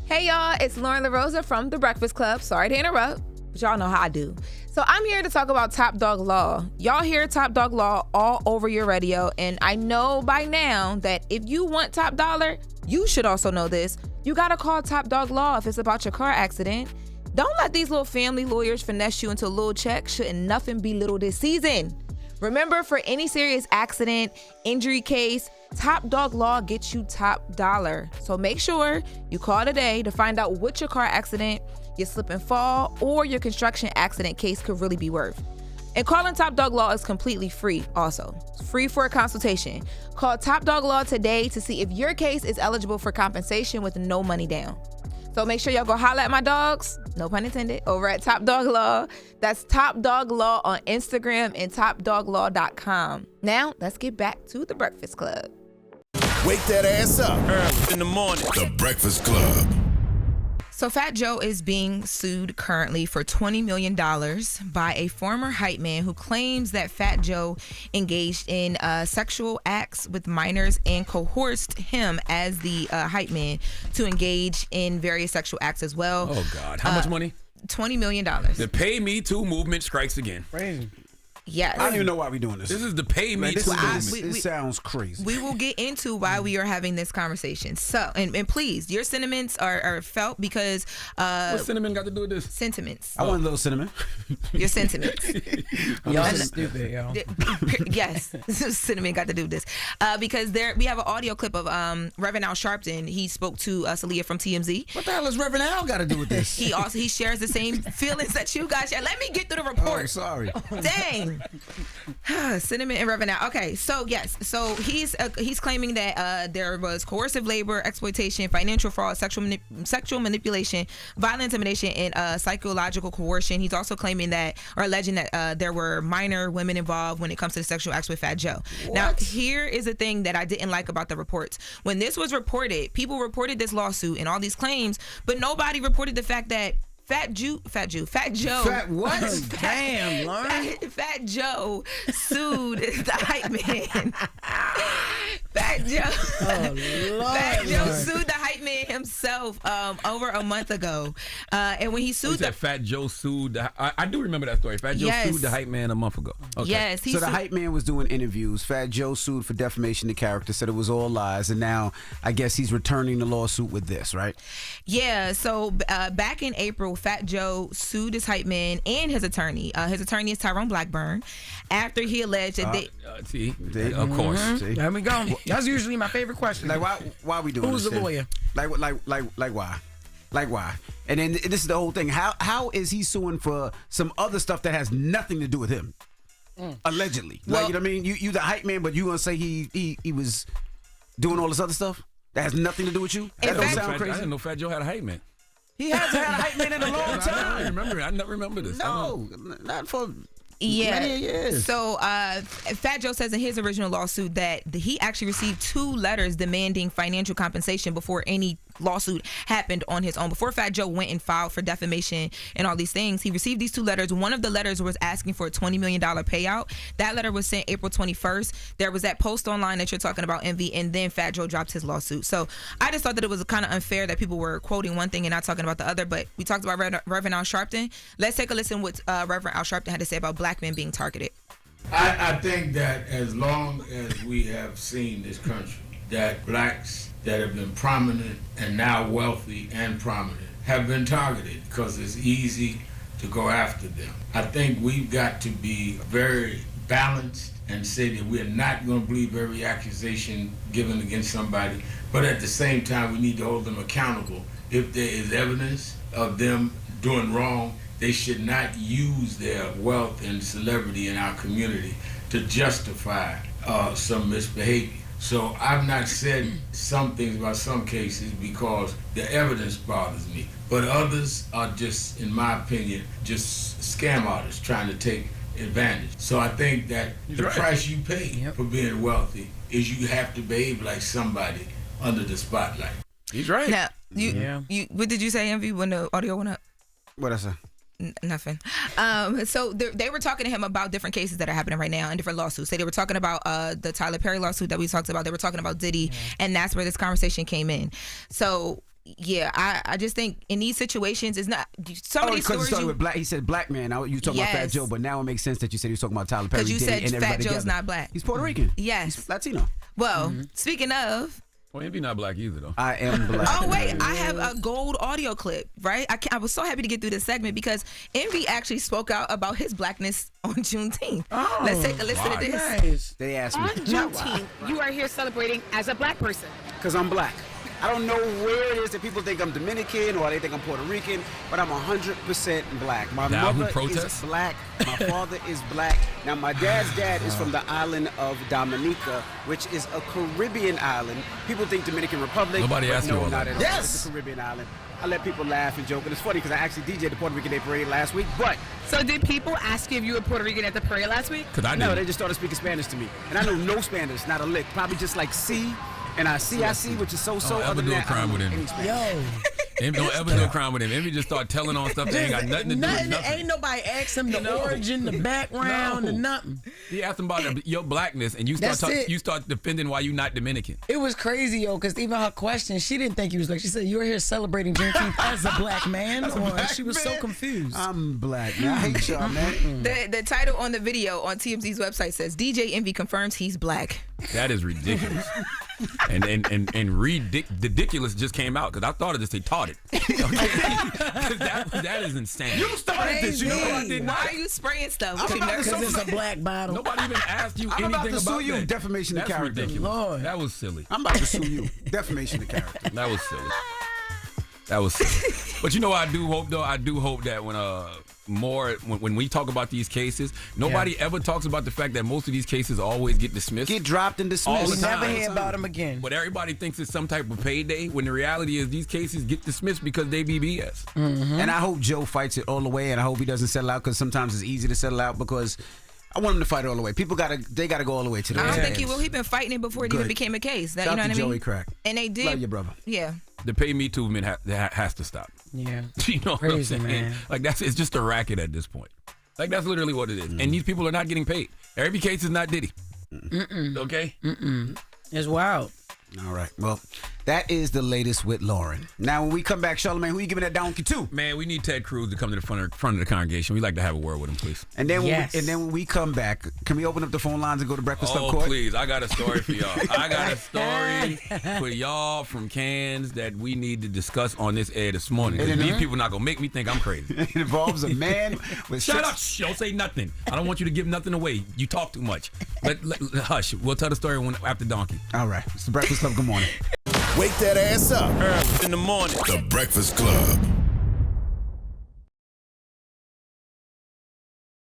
Hey y'all, it's Loren LoRosa from The Breakfast Club. Sorry to interrupt, but y'all know how I do. So I'm here to talk about Top Dog Law. Y'all hear Top Dog Law all over your radio, and I know by now that if you want top dollar, you should also know this. You gotta call Top Dog Law if it's about your car accident. Don't let these little family lawyers finesse you into a little check. Shouldn't nothing be little this season. Remember, for any serious accident, injury case, Top Dog Law gets you top dollar. So make sure you call today to find out what your car accident, your slip and fall, or your construction accident case could really be worth. And calling Top Dog Law is completely free also. It's free for a consultation. Call Top Dog Law today to see if your case is eligible for compensation with no money down. So make sure y'all go holla at my dogs, no pun intended, over at Top Dog Law. That's Top Dog Law on Instagram and topdoglaw.com. Now, let's get back to The Breakfast Club. Wake that ass up early in the morning. The Breakfast Club. So Fat Joe is being sued currently for $20 million by a former Hypeman who claims that Fat Joe engaged in sexual acts with minors and coerced him as the Hypeman to engage in various sexual acts as well. Oh, God. How much money? $20 million. The Pay Me Too movement strikes again. Crazy. Yes. I don't even know why we're doing this. This is the Pay Me Too movement. This sounds crazy. We will get into why we are having this conversation. So, and please, your sentiments are felt because... what cinnamon got to do with this? Sentiments. I want a little cinnamon. Your sentiments. Y'all stupid, y'all. Yes, cinnamon got to do this. Because we have an audio clip of Reverend Al Sharpton. He spoke to Celia from TMZ. What the hell has Reverend Al got to do with this? He shares the same feelings that you guys share. Let me get through the report. Oh, sorry. Dang. Cinnamon and Reverend Al. Okay, so yes, so he's claiming that there was coercive labor, exploitation, financial fraud, sexual manipulation, violent intimidation, and psychological coercion. He's also claiming that, or alleging that there were minor women involved when it comes to the sexual acts with Fat Joe. What? Now, here is the thing that I didn't like about the reports. When this was reported, people reported this lawsuit and all these claims, but nobody reported the fact that Fat Joe. Fat what? Damn, Loren. Fat Joe sued the Hypeman. Fat Joe. Oh, Lord, Fat Joe Lord. sued the Hypeman himself over a month ago. And when he sued Fat Joe sued I do remember that story. Fat Joe sued the Hype Man a month ago. Okay. Yes. So the Hype Man was doing interviews. Fat Joe sued for defamation of character, said it was all lies, and now I guess he's returning the lawsuit with this, right? Yeah. So back in April, Fat Joe sued his Hype Man and his attorney. His attorney is Tyrone Blackburn, after he alleged that of course. There we go. That's usually my favorite question. Like why are we doing Who's this? the lawyer? Like why? Like why? And then this is the whole thing. How is he suing for some other stuff that has nothing to do with him? Allegedly. Well, like, you know what I mean? You the Hype Man, but you gonna say he was doing all this other stuff that has nothing to do with you? That don't sound crazy. I didn't know Fat Joe had a Hype Man. He hasn't had a Hype Man in a long time. I never remember this. No, not for Yeah. many years. So Fat Joe says in his original lawsuit that he actually received 2 letters demanding financial compensation before any lawsuit happened on his own. Before Fat Joe went and filed for defamation and all these things, he received these 2 letters. One of the letters was asking for a $20 million payout. That letter was sent April 21st. There was that post online that you're talking about, Envy, and then Fat Joe dropped his lawsuit. So I just thought that it was kind of unfair that people were quoting one thing and not talking about the other. But we talked about Reverend Al Sharpton. Let's take a listen what Reverend Al Sharpton had to say about black men being targeted. I think that as long as we have seen this country, that blacks that have been prominent and now wealthy and prominent have been targeted because it's easy to go after them. I think we've got to be very balanced and say that we're not going to believe every accusation given against somebody, but at the same time we need to hold them accountable. If there is evidence of them doing wrong, they should not use their wealth and celebrity in our community to justify some misbehavior. So I've not said some things about some cases because the evidence bothers me. But others are just, in my opinion, just scam artists trying to take advantage. So I think that the price you pay for being wealthy is you have to behave like somebody under the spotlight. He's right. Now, you what did you say, Envy, when the audio went up? What I say? Nothing. So they were talking to him about different cases that are happening right now and different lawsuits. So they were talking about the Tyler Perry lawsuit that we talked about. They were talking about Diddy, and that's where this conversation came in. So yeah, I just think in these situations, it's not some of these because it stories. started with black. He said black man. Now you talking about Fat Joe, but now it makes sense that you said he was talking about Tyler Perry. Because you Diddy, said and Fat everybody Joe's together. not black. He's Puerto Rican. Yes. He's Latino. Well, speaking of. Well, Envy not black either, though. I am black. Oh wait, I have a gold audio clip, right? I was so happy to get through this segment because Envy actually spoke out about his blackness on Juneteenth. Oh, Let's take a listen to this. Nice. They asked me. On Juneteenth, you are here celebrating as a black person. Because I'm black. I don't know where it is that people think I'm Dominican or they think I'm Puerto Rican, but I'm 100% black. My Now who mother protests? is black. My father is black. Now, my dad's dad is from the island of Dominica, which is a Caribbean island. People think Dominican Republic. Nobody but asked you no, all not that. at all. Yes. It's a Caribbean island. I let people laugh and joke, and it's funny because I actually DJed the Puerto Rican Day Parade last week, but So did people ask you if you were Puerto Rican at the parade last week? Because I no, didn't. they just started speaking Spanish to me. And I know no Spanish, not a lick. Probably just like C, and I see, which is so-so. Don't ever Other do than a that, I crime don't with know him. any Spanish. Yo. Envy don't ever do a crime with him. Envy just start telling on stuff that ain't got nothing to do with nothing. Ain't nobody asked him the No. origin, the background, No. and nothing. He asked him about your blackness, and you That's it. you start defending why you not Dominican. It was crazy, yo, because even her question, she didn't think he was like. She said, "You're here celebrating Juneteenth as a black man," or she was so confused. I'm black, man. I hate y'all, man. The title on the video on TMZ's website says DJ Envy confirms he's black. That is ridiculous. and ridiculous just came out because I thought of this. They taught it. that is insane. You started this. You know what I did Why not. are you spraying stuff? I'm about to Because sue it's a black bottle. Nobody even asked you I'm anything about to about sue you. that. Defamation of That's character. ridiculous. Lord. That was silly. I'm about to sue you. Defamation of character. That was silly. That was silly. But you know what I do hope, though? I do hope that when we talk about these cases, nobody ever talks about the fact that most of these cases always get dismissed. Get dropped and dismissed. All We the never time. hear about him again. But everybody thinks it's some type of payday when the reality is these cases get dismissed because they be BS. And I hope Joe fights it all the way, and I hope he doesn't settle out because sometimes it's easy to settle out because I want him to fight all the way. People gotta go all the way to the I don't end. think he will. He's been fighting it before it even Good. became a case. That, Shout you know out what to I mean? Joey Crack. And they did. Love you, brother. Yeah. The pay me too movement has to stop. Yeah. You know what Crazy, I'm saying? man. Like it's just a racket at this point. Like that's literally what it is. And these people are not getting paid. Every case is not Diddy. Okay? It's wild. All right. Well, that is the latest with Loren. Now, when we come back, Charlamagne, who you giving that donkey to? Man, we need Ted Cruz to come to the front of the congregation. We'd like to have a word with him, please. And then, Yes. when we come back, can we open up the phone lines and go to Breakfast Club Oh, Court? please. I got a story for y'all. I got a story for y'all from Cairns that we need to discuss on this air this morning. 'Cause these people not going to make me think I'm crazy. It involves a man with Shut up. Shh, don't say nothing. I don't want you to give nothing away. You talk too much. Hush. We'll tell the story after Donkey. All right. It's the Breakfast Club. Good morning. Wake that ass up. In the morning. The Breakfast Club.